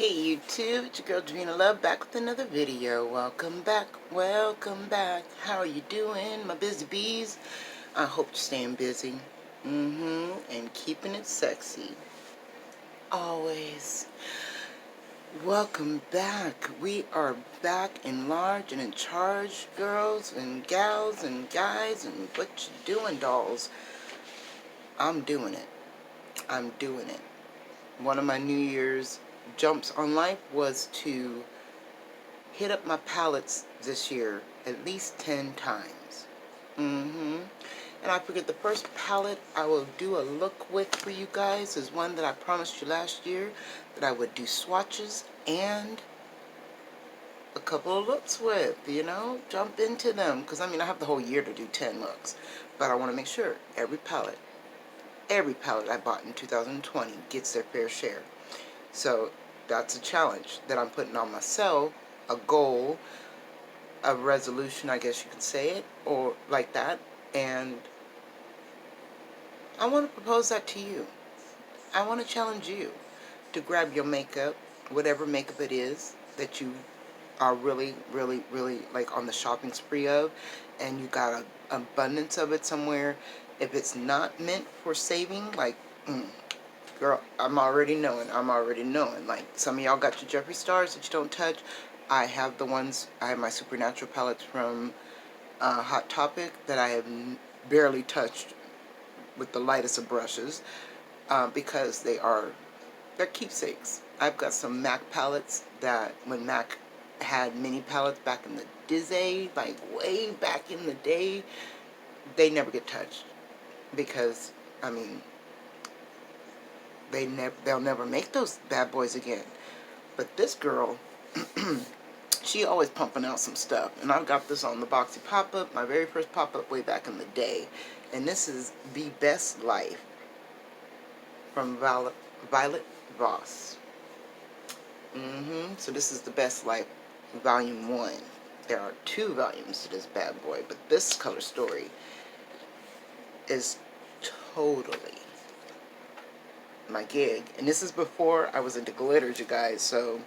Hey YouTube, it's your girl Davina Love back with another video. Welcome back, welcome back. How are you doing, my busy bees? I hope you're staying busy. And keeping it sexy. Always. Welcome back. We are back in large and in charge, girls and gals and guys, and what you doing, dolls? I'm doing it. I'm doing it. One of my New Year's jumps on life was to hit up my palettes this year at least 10 times. And I figured the first palette I will do a look with for you guys is one that I promised you last year that I would do swatches and a couple of looks with, jump into them. Because, I mean, I have the whole year to do 10 looks. But I want to make sure every palette I bought in 2020 gets their fair share. So that's a challenge that I'm putting on myself, a goal, a resolution, I guess you could say it, or like that. And I want to propose that to you. I want to challenge you to grab your makeup, whatever makeup it is that you are really, really, really like on the shopping spree of, and you got an abundance of it somewhere. If it's not meant for saving, like, girl, I'm already knowing. Like, some of y'all got your Jeffree Stars that you don't touch. I have the ones, I have my Supernatural palettes from Hot Topic that I have barely touched with the lightest of brushes because they're keepsakes. I've got some MAC palettes that when MAC had mini palettes back in the dizzy, like way back in the day, they never get touched because, I mean, they'll never make those bad boys again. But this girl, she always pumping out some stuff. And I've got this on the Boxy pop-up, my very first pop-up way back in the day. And this is The Best Life from Violet Voss. So this is The Best Life Volume 1. There are 2 volumes to this bad boy, but this color story is totally my gig. And this is before I was into glitters, you guys, so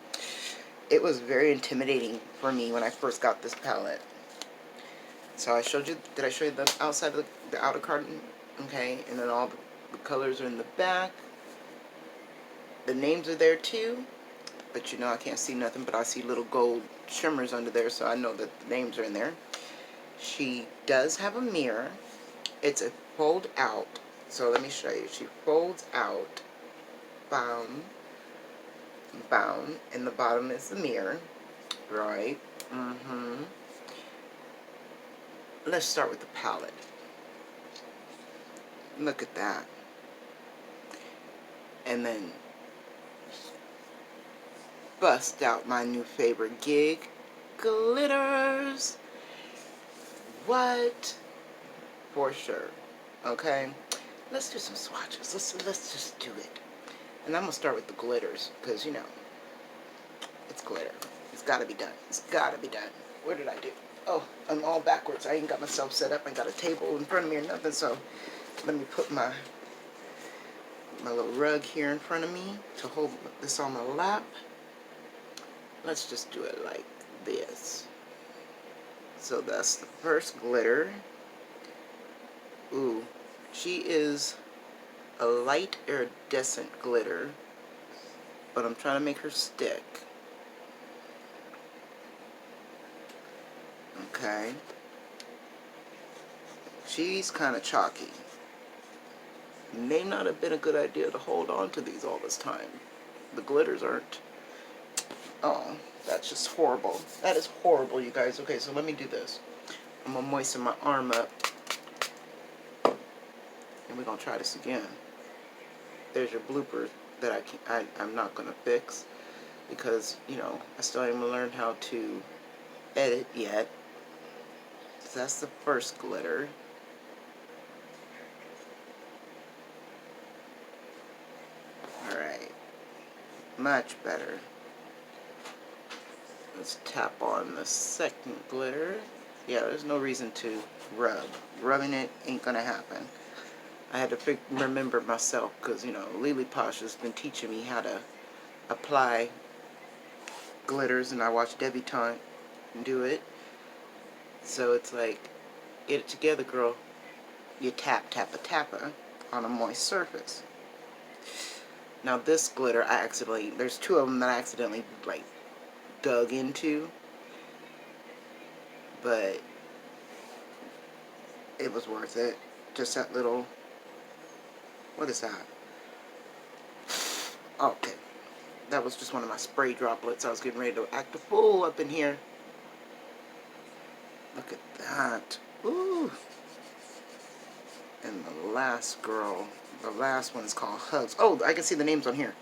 it was very intimidating for me when I first got this palette. So I showed you, did I show you the outside of the outer carton? Okay, and then all the colors are in the back. The names are there too, but you know I can't see nothing, but I see little gold shimmers under there, so I know that the names are in there. She does have a mirror. It's a fold out, so let me show you. She folds out, bound, and the bottom is the mirror, right? Let's start with the palette. Look at that. And then bust out my new favorite gig, glitters. What? For sure. Okay, let's do some swatches. Let's just do it. And I'm gonna start with the glitters because, you know, it's glitter. It's gotta be done. It's gotta be done. Where did I do? Oh, I'm all backwards. I ain't got myself set up. I ain't got a table in front of me or nothing. So let me put my little rug here in front of me to hold this on my lap. Let's just do it like this. So that's the first glitter. Ooh, she is a light iridescent glitter, but I'm trying to make her stick. Okay. She's kind of chalky. May not have been a good idea to hold on to these all this time. The glitters aren't. Oh, that's just horrible. That is horrible, you guys. Okay, so let me do this. I'm going to moisten my arm up. And we're going to try this again. There's your blooper that I'm not going to fix. Because, you know, I still haven't learned how to edit yet. So that's the first glitter. Alright. Much better. Let's tap on the second glitter. Yeah, there's no reason to rub. Rubbing it ain't gonna happen. I had to remember myself because, you know, Lily Posh has been teaching me how to apply glitters, and I watch Debutante do it. So it's like, get it together, girl. You tap, tap, tappa on a moist surface. Now this glitter, there's two of them that I accidentally, like, dug into. But it was worth it. Just that little, what is that? Oh, okay. That was just one of my spray droplets. I was getting ready to act a fool up in here. Look at that. Ooh. And the last one is called Hugs. Oh, I can see the names on here.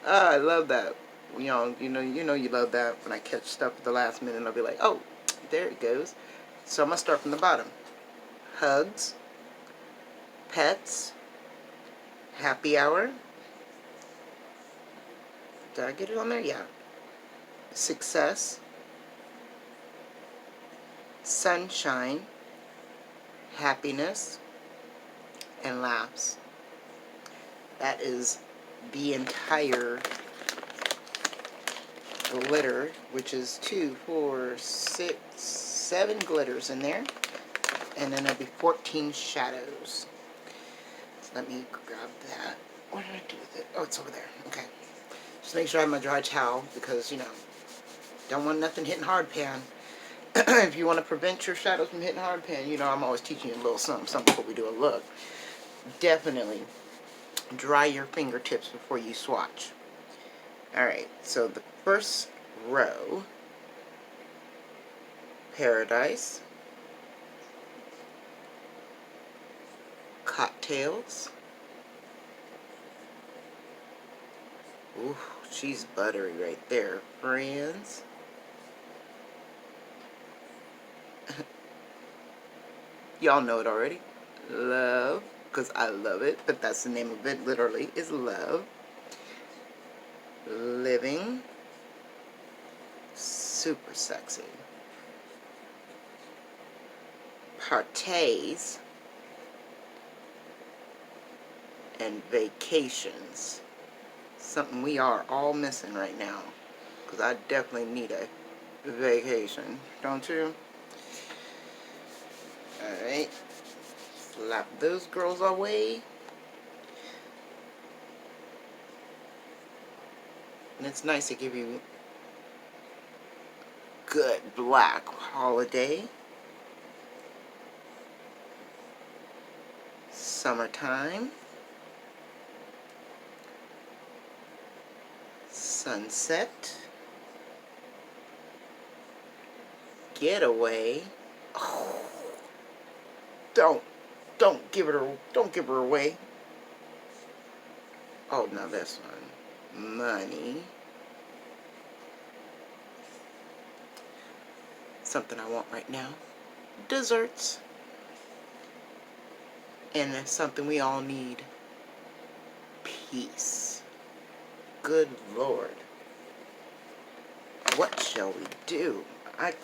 I love that. You know you love that when I catch stuff at the last minute and I'll be like, oh, there it goes. So I'm going to start from the bottom. Hugs, Pets, Happy Hour. Did I get it on there? Yeah. Success, Sunshine, Happiness, and Laughs. That is the entire glitter, which is 2, 4, 6, 7 glitters in there. And then there'll be 14 shadows. So let me grab that. What did I do with it? Oh, it's over there. Okay. Just make sure I have my dry towel because, don't want nothing hitting hard pan. If you want to prevent your shadows from hitting hard pan, I'm always teaching you a little something before we do a look. Definitely dry your fingertips before you swatch. Alright, so the first row, Paradise, Cocktails. Ooh, she's buttery right there. Friends. Y'all know it already. Love, because I love it, but that's the name of it, literally, is Love. Living. Super sexy. Parties. And Vacations. Something we are all missing right now, because I definitely need a vacation, don't you? Alright, slap those girls away. And it's nice to give you good black holiday. Summertime. Sunset. Getaway. Oh, don't give her away. Oh, now this one. Money. Something I want right now. Desserts. And that's something we all need. Peace. Good Lord. What shall we do? I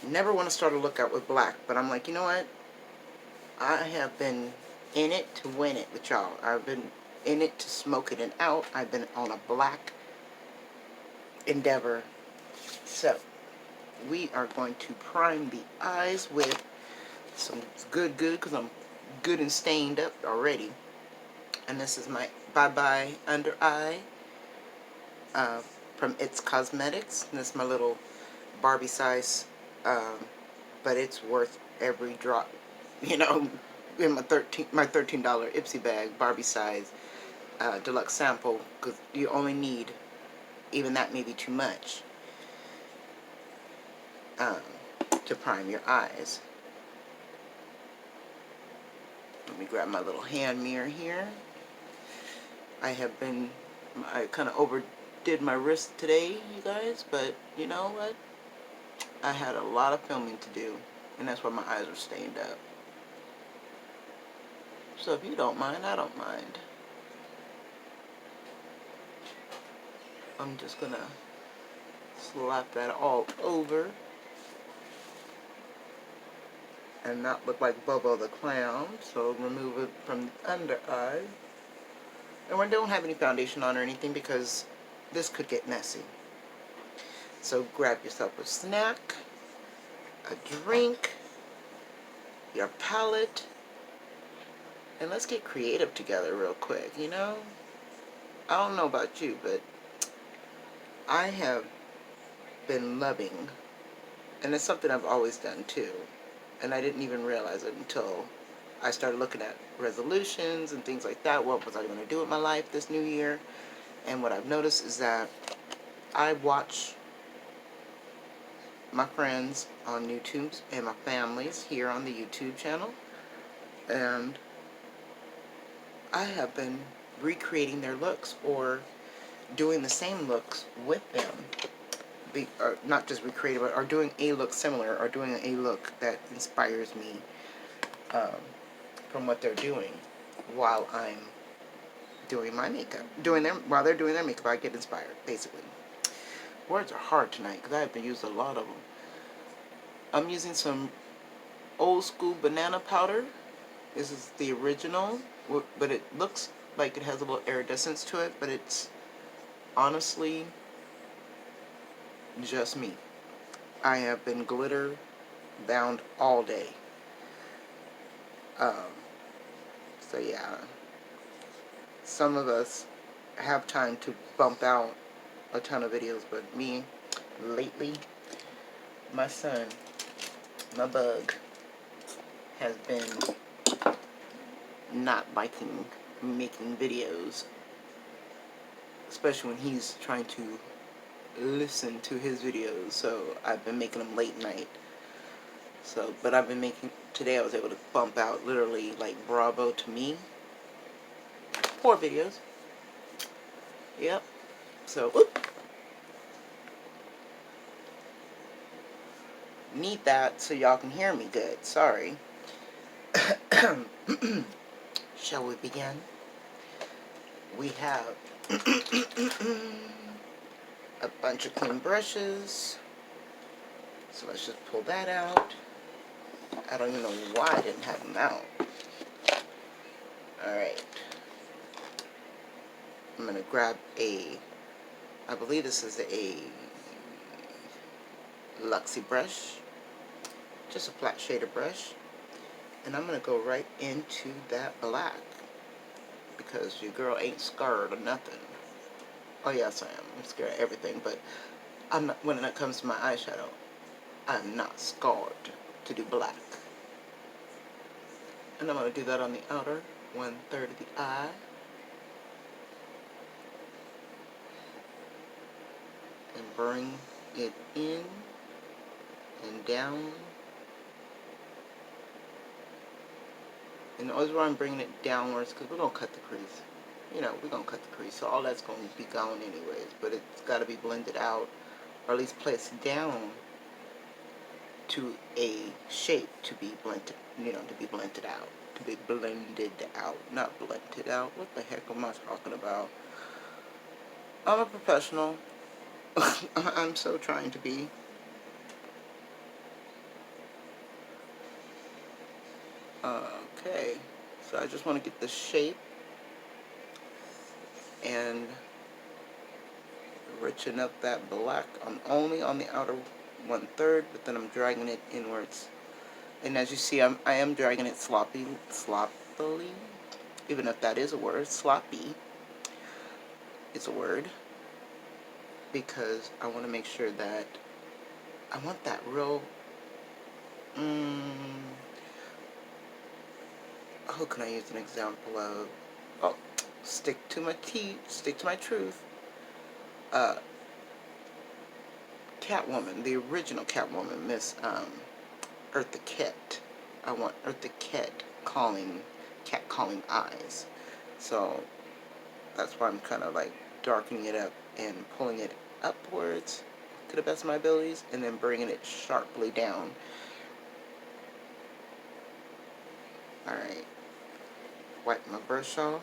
never want to start a lookout with black, but I'm like, you know what? I have been in it to win it with y'all. I've been in it to smoke it and out. I've been on a black endeavor. So, we are going to prime the eyes with some good, because I'm good and stained up already. And this is my Bye Bye Under Eye from Chic Cosmetics. And this is my little Barbie size, but it's worth every drop, in my $13 Ipsy bag, Barbie size deluxe sample, because you only need, even that may be too much, to prime your eyes. Let me grab my little hand mirror here. I kind of overdid my wrist today, you guys, but you know what? I had a lot of filming to do, and that's why my eyes are stained up. So if you don't mind, I don't mind. I'm just gonna slap that all over and not look like Bobo the Clown. So remove it from the under eye. And we don't have any foundation on or anything because this could get messy. So grab yourself a snack, a drink, your palette, and let's get creative together real quick, you know? I don't know about you, but I have been loving, and it's something I've always done too, and I didn't even realize it until I started looking at resolutions and things like that. What was I going to do with my life this new year? And what I've noticed is that I watch my friends on YouTube and my families here on the YouTube channel, and I have been recreating their looks or doing the same looks with them. Or not just recreating, but are doing a look similar, or doing a look that inspires me um, from what they're doing while I'm doing my makeup. While they're doing their makeup, I get inspired, basically. Words are hard tonight because I've been using a lot of them. I'm using some old school banana powder. This is the original, but it looks like it has a little iridescence to it, but it's honestly just me. I have been glitter bound all day. Um, so yeah, some of us have time to bump out a ton of videos, but me, lately, my son, my bug, has been not liking making videos, especially when he's trying to listen to his videos. So I've been making them late night. So, but I've been making, today I was able to bump out literally like bravo to me 4 videos. Yep. So, need that so y'all can hear me good. Sorry. Shall we begin? We have a bunch of clean brushes. So let's just pull that out. I don't even know why I didn't have them out. Alright. I'm going to grab I believe this is a Luxie brush. Just a flat shader brush. And I'm going to go right into that black. Because your girl ain't scared of nothing. Oh yes I am. I'm scared of everything. But I'm not, when it comes to my eyeshadow, I'm not scared to do black. And I'm going to do that on the outer 1/3 of the eye. And bring it in and down. And always where I'm bringing it downwards, because we're going to cut the crease. You know, we're going to cut the crease. So all that's going to be gone anyways. But it's got to be blended out, or at least placed down to a shape to be blended, you know, to be blended out. To be blended out, not blended out. What the heck am I talking about? I'm a professional. I'm so trying to be. Okay, so I just want to get the shape and richen up that black. I'm only on the outer 1/3, but then I'm dragging it inwards. And as you see, I am dragging it sloppily, even if that is a word. Sloppy is a word, because I want to make sure that I want that real. How can I use an example of? Oh, stick to my truth. Catwoman, the original Catwoman, Miss Eartha Kitt. I want Eartha Kitt cat calling eyes. So that's why I'm kind of like darkening it up and pulling it upwards to the best of my abilities, and then bringing it sharply down. Alright. Wipe my brush off.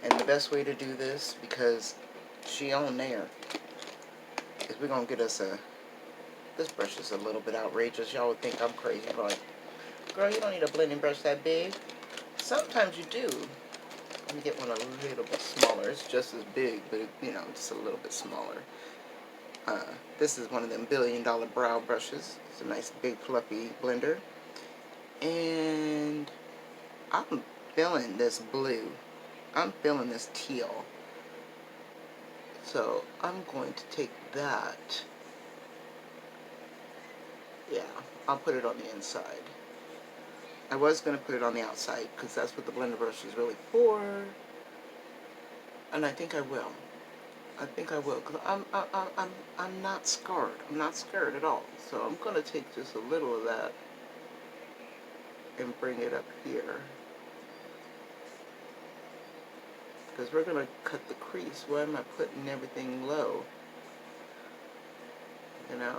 And the best way to do this, because she on there, is we're going to get us this brush is a little bit outrageous. Y'all would think I'm crazy, but like, girl, you don't need a blending brush that big. Sometimes you do. Let me get one a little bit smaller. It's just as big, but it, you know, just a little bit smaller. This is one of them $1 billion brow brushes. It's a nice big fluffy blender. And I'm feeling this blue. I'm feeling this teal. So I'm going to take that. Yeah, I'll put it on the inside. I was going to put it on the outside because that's what the blender brush is really for. And I think I will. I think I will, because I'm not scarred. I'm not scared at all. So I'm going to take just a little of that and bring it up here. Because we're going to cut the crease. Why am I putting everything low? You know.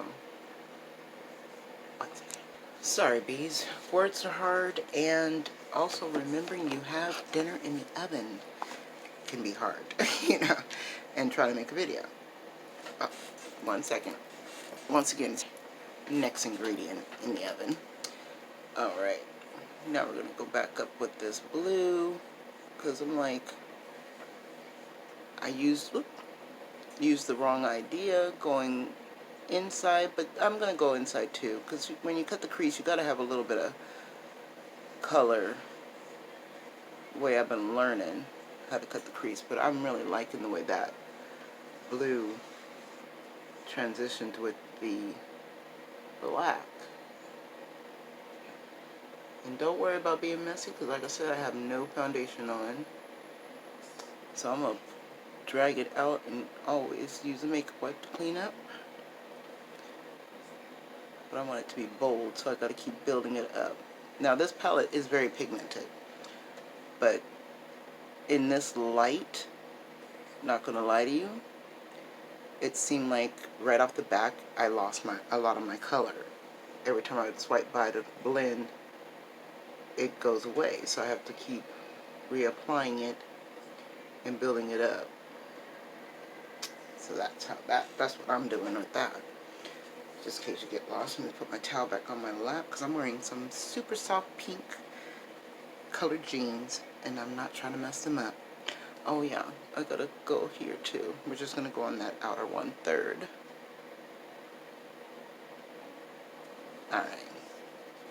Sorry, bees. Words are hard, and also remembering you have dinner in the oven can be hard, you know, and try to make a video. Oh, 1 second. Once again, next ingredient in the oven. Alright, now we're going to go back up with this blue, because I'm like, I used the wrong idea going inside, but I'm going to go inside too, because when you cut the crease, you got to have a little bit of color, the way I've been learning how to cut the crease, but I'm really liking the way that blue transitioned with the black. And don't worry about being messy, because like I said, I have no foundation on. So I'm going to drag it out and always use a makeup wipe to clean up. But I want it to be bold, so I got to keep building it up. Now this palette is very pigmented, but in this light, not going to lie to you, it seemed like right off the back I lost a lot of my color. Every time I would swipe by to blend, it goes away, so I have to keep reapplying it and building it up. So that's what I'm doing with that. Just in case you get lost, I'm going to put my towel back on my lap because I'm wearing some super soft pink colored jeans and I'm not trying to mess them up. Oh yeah, I gotta go here too. We're just going to go on that outer 1/3. Alright.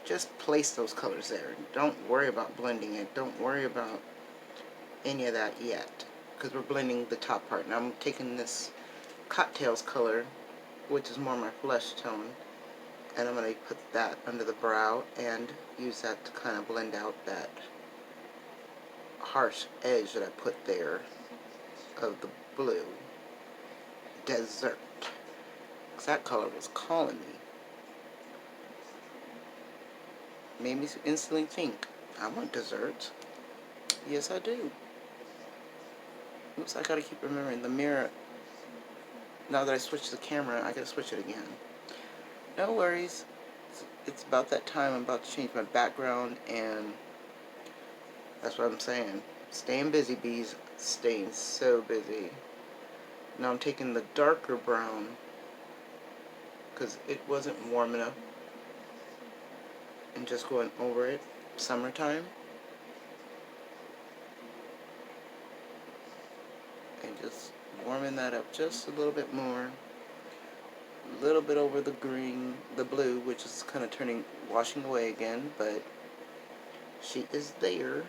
Just place those colors there. Don't worry about blending it. Don't worry about any of that yet, because we're blending the top part. Now I'm taking this Cocktails color, which is more my flesh tone, and I'm going to put that under the brow and use that to kind of blend out that harsh edge that I put there of the blue. Desert. Because that color was calling me. Made me instantly think, I want dessert. Yes, I do. Oops, I gotta keep remembering the mirror. Now that I switched the camera, I gotta switch it again. No worries. It's about that time. I'm about to change my background, and that's what I'm saying. Staying busy, bees. Staying so busy. Now I'm taking the darker brown because it wasn't warm enough, and just going over it. Summertime. And just warming that up just a little bit more. A little bit over the green, the blue, which is kind of washing away again, but she is there.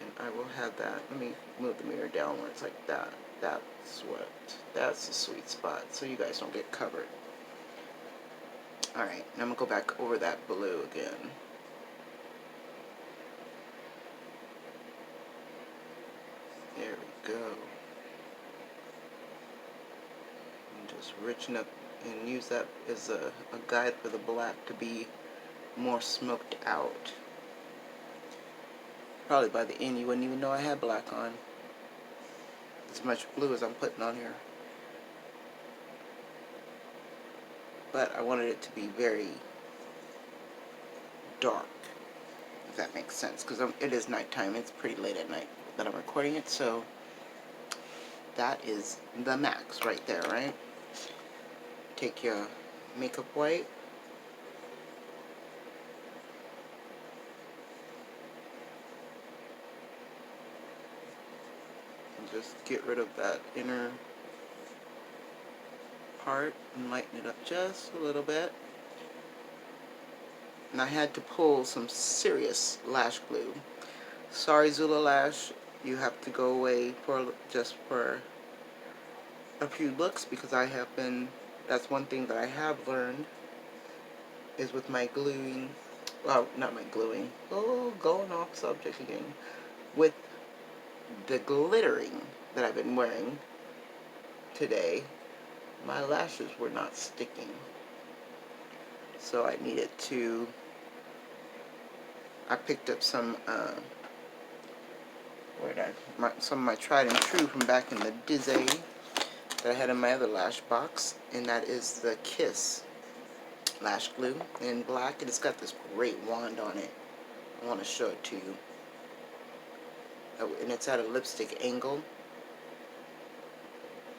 And I will have that. Let me move the mirror down where it's like that. That's the sweet spot, so you guys don't get covered. Alright, now I'm going to go back over that blue again. There we go. And just richen up and use that as a guide for the black to be more smoked out. Probably by the end you wouldn't even know I had black on. As much blue as I'm putting on here. But I wanted it to be very dark, if that makes sense, because it is nighttime. It's pretty late at night that I'm recording it, so that is the max right there, right? Take your makeup wipe just get rid of that inner part and lighten it up just a little bit. And I had to pull some serious lash glue. Sorry, Zula Lash, you have to go away for just for a few looks, because I have been, that's one thing that I have learned, is with my gluing, well, not my gluing, oh, going off subject again, with the glittering that I've been wearing today, my lashes were not sticking. So I needed to, I picked up some, some of my tried and true from back in the Buzy that I had in my other lash box, and that is the Kiss lash glue in black, and it's got this great wand on it. I want to show it to you. And it's at a lipstick angle.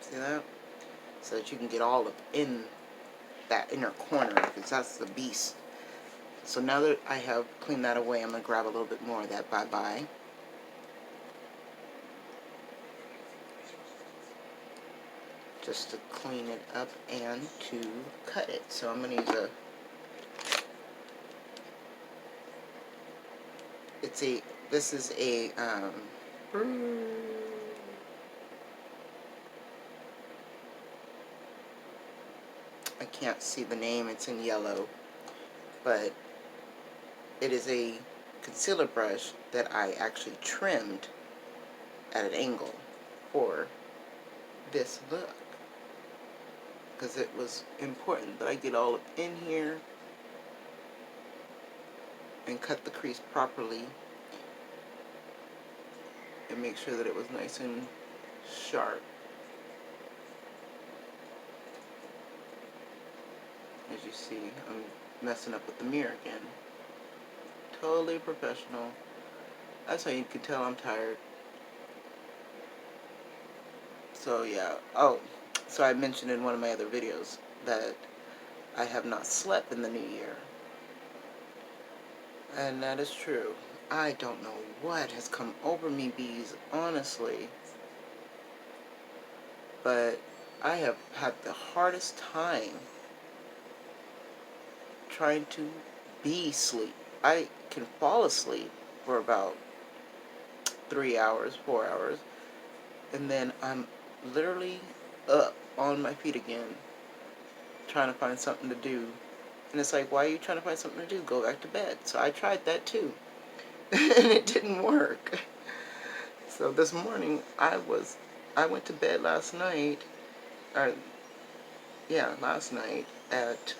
See that? So that you can get all up in that inner corner, because that's the beast. So now that I have cleaned that away, I'm going to grab a little bit more of that bye-bye. Just to clean it up and to cut it. So I'm going to use this is a, I can't see the name, it's in yellow, but it is a concealer brush that I actually trimmed at an angle for this look, because it was important that I get all up in here and cut the crease properly and make sure that it was nice and sharp. As you see, I'm messing up with the mirror again. Totally professional. That's how you can tell I'm tired. So yeah, oh, so I mentioned in one of my other videos that I have not slept in the new year. And that is true. I don't know what has come over me, bees, honestly. But I have had the hardest time trying to be asleep. I can fall asleep for about 3 hours, 4 hours, and then I'm literally up on my feet again, trying to find something to do. And it's like, why are you trying to find something to do? Go back to bed. So I tried that too. And it didn't work. So this morning, I went to bed last night, last night at,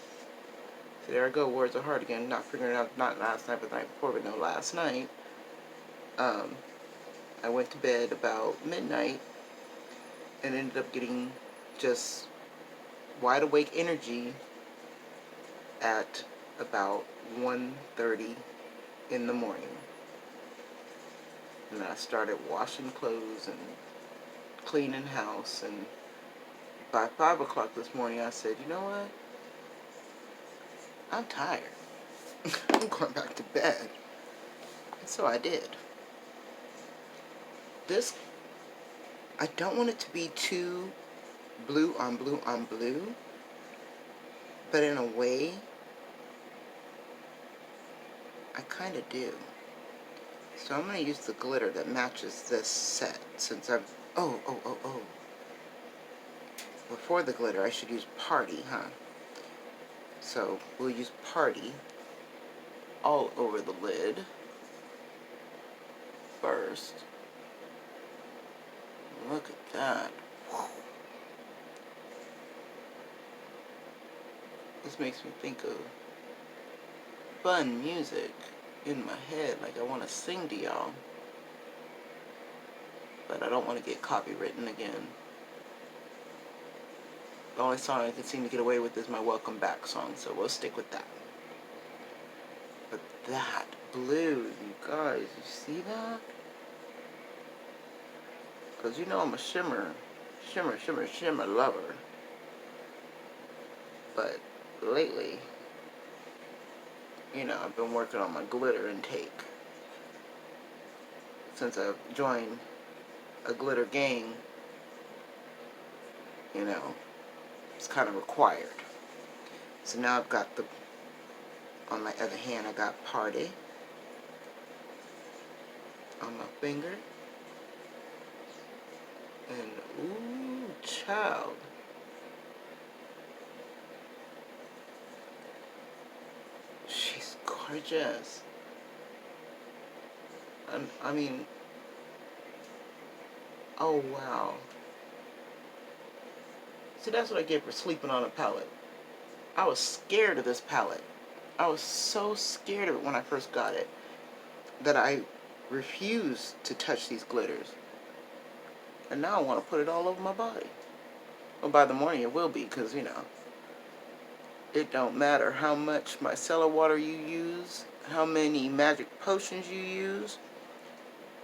there I go, words are hard again, not figuring out, not last night, but the night before, but no, last night, I went to bed about midnight and ended up getting just wide awake energy at about 1:30 in the morning. And I started washing clothes and cleaning house, and by 5 o'clock this morning I said, you know what? I'm tired. I'm going back to bed. And so I did. This, I don't want it to be too blue on blue on blue, but in a way, I kind of do. So I'm going to use the glitter that matches this set, since I've, oh. Before the glitter, I should use Party, huh? So we'll use Party all over the lid first. Look at that. This makes me think of fun music in my head, like I want to sing to y'all. But I don't want to get copywritten again. The only song I can seem to get away with is my Welcome Back song, so we'll stick with that. But that blue, you guys, you see that? Because you know I'm a shimmer lover. But lately, you know, I've been working on my glitter intake since I've joined a glitter gang, you know, it's kind of required. So now I've got the, on my other hand, I got Party on my finger. And, ooh, child. She's gorgeous. I mean, oh, wow. See, that's what I get for sleeping on a pallet. I was scared of this palette. I was so scared of it when I first got it that I refused to touch these glitters. And now I want to put it all over my body. Well, by the morning it will be, because, you know, it don't matter how much micellar water you use, how many magic potions you use,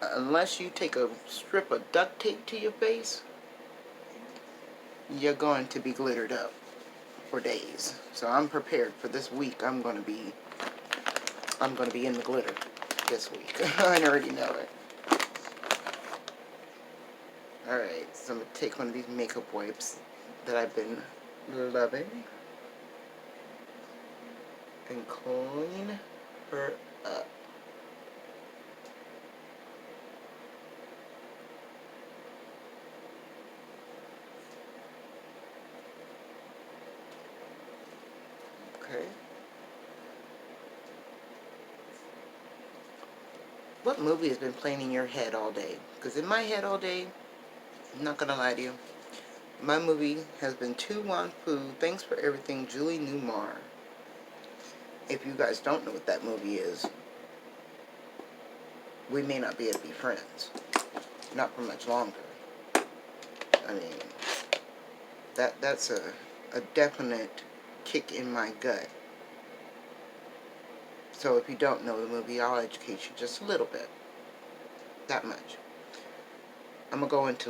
unless you take a strip of duct tape to your face, you're going to be glittered up for days. So I'm prepared for this week. I'm going to be in the glitter this week. I already know it. Alright, so I'm going to take one of these makeup wipes that I've been loving and clean her up. Okay. What movie has been playing in your head all day? Because in my head all day, I'm not going to lie to you, my movie has been Tu Wan Fu, Thanks for Everything, Julie Newmar. If you guys don't know what that movie is, we may not be able to be friends. Not for much longer. I mean, that's a definite kick in my gut. So if you don't know the movie, I'll educate you just a little bit. That much. I'm going to go into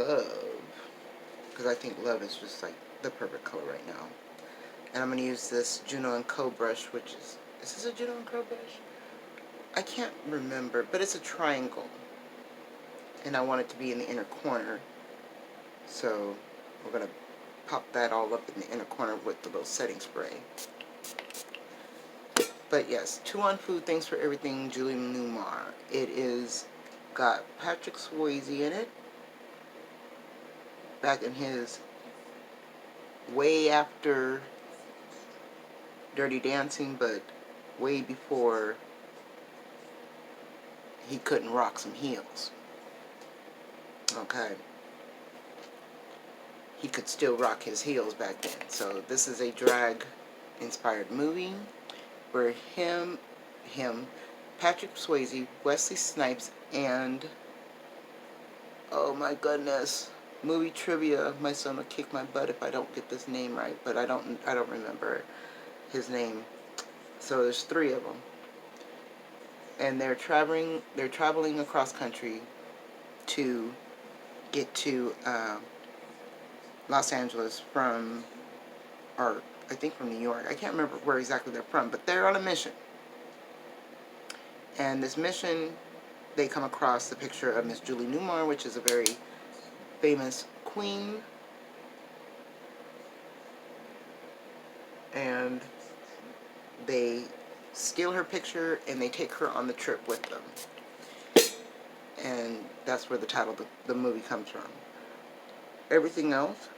love, because I think love is just like the perfect color right now. And I'm going to use this Juno & Co brush, which is this a Juno & Co brush? I can't remember, but it's a triangle. And I want it to be in the inner corner. So we're going to pop that all up in the inner corner with the little setting spray. But yes, Tu Wan Fu, Thanks for Everything, Julie Newmar. It is got Patrick Swayze in it. Back in his way after Dirty Dancing, but way before he couldn't rock some heels. Okay. He could still rock his heels back then. So this is a drag inspired movie where him, Patrick Swayze, Wesley Snipes, and oh my goodness, movie trivia. My son will kick my butt if I don't get this name right, but I don't remember his name. So there's three of them, and they're traveling across country to get to Los Angeles from, or I think from New York. I can't remember where exactly they're from, but they're on a mission. And this mission, they come across the picture of Miss Julie Newmar, which is a very famous queen. And they steal her picture and they take her on the trip with them. And that's where the title of the movie comes from. Everything else,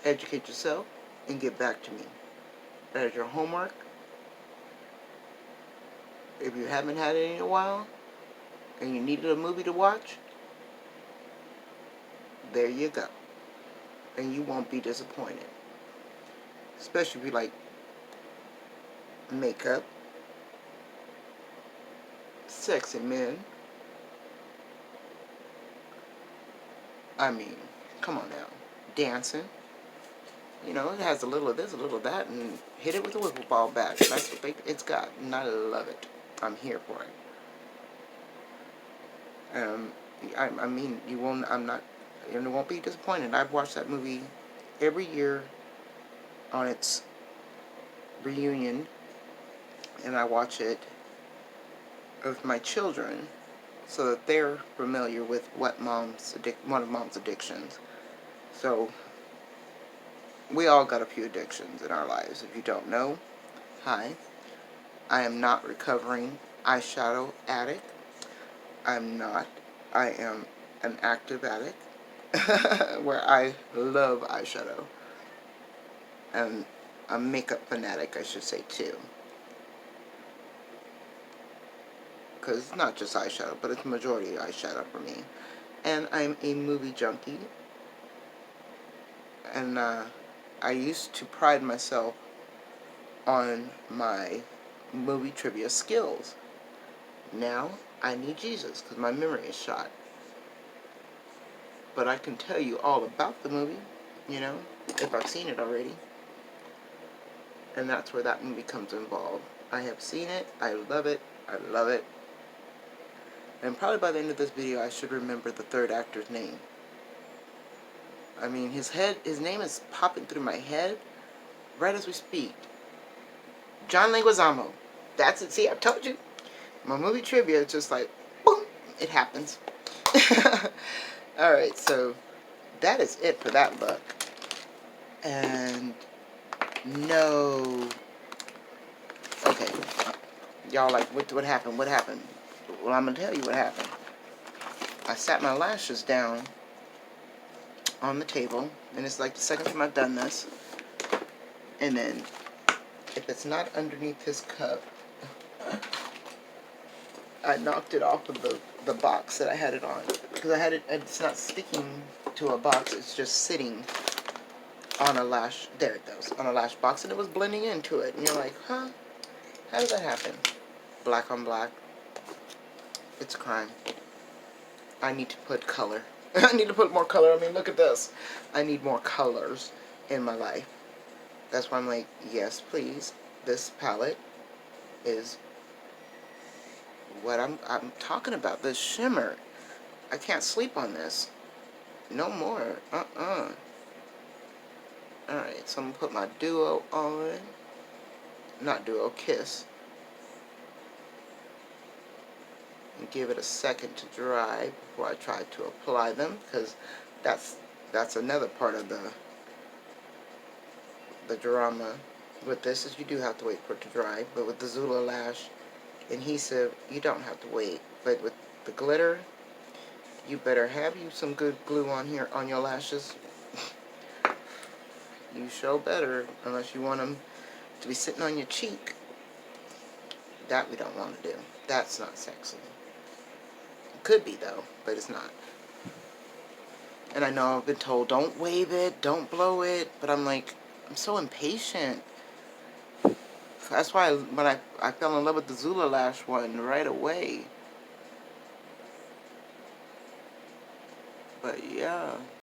educate yourself and get back to me. That is your homework. If you haven't had it in a while and you needed a movie to watch, there you go. And you won't be disappointed. Especially if you like makeup, sexy men. I mean, come on now. Dancing. You know, it has a little of this, a little of that, and hit it with a wiffle ball bat. That's what it's got, and I love it. I'm here for it. I mean, you won't be disappointed. I've watched that movie every year on its reunion, and I watch it with my children so that they're familiar with one of mom's addictions. So we all got a few addictions in our lives. If you don't know, hi, I am not recovering eyeshadow addict. I'm not. I am an active addict where I love eyeshadow. And a makeup fanatic, I should say, too. Because it's not just eyeshadow, but it's majority eyeshadow for me. And I'm a movie junkie. And I used to pride myself on my movie trivia skills. Now, I need Jesus because my memory is shot. But I can tell you all about the movie, you know, if I've seen it already. And that's where that movie comes involved. I have seen it. I love it. I love it. And probably by the end of this video, I should remember the third actor's name. I mean, his name is popping through my head right as we speak. John Leguizamo. That's it. See, I told you. My movie trivia is just like, boom, it happens. Alright, so that is it for that look. And no. Okay. Y'all like, what happened? What happened? Well, I'm going to tell you what happened. I sat my lashes down on the table, and it's like the second time I've done this. And then, if it's not underneath this cup, I knocked it off of the box that I had it on. Because it's not sticking to a box, it's just sitting on a lash, there it goes, on a lash box, and it was blending into it. And you're like, huh? How did that happen? Black on black. It's a crime. I need to put color. I need to put more color. I mean, look at this. I need more colors in my life. That's why I'm like, yes, please. This palette is what I'm talking about. This shimmer. I can't sleep on this. No more. Alright, so I'm going to put my Duo on. Not Duo, Kiss. And give it a second to dry before I try to apply them, because that's another part of the drama with this, is you do have to wait for it to dry. But with the Zula Lash adhesive, you don't have to wait. But with the glitter, you better have you some good glue on here on your lashes. You show better, unless you want them to be sitting on your cheek. That we don't want to do. That's not sexy. It could be though, but it's not. And I know I've been told, don't wave it, don't blow it, but I'm like, I'm so impatient. That's why when I fell in love with the Zula Lash one right away. But yeah.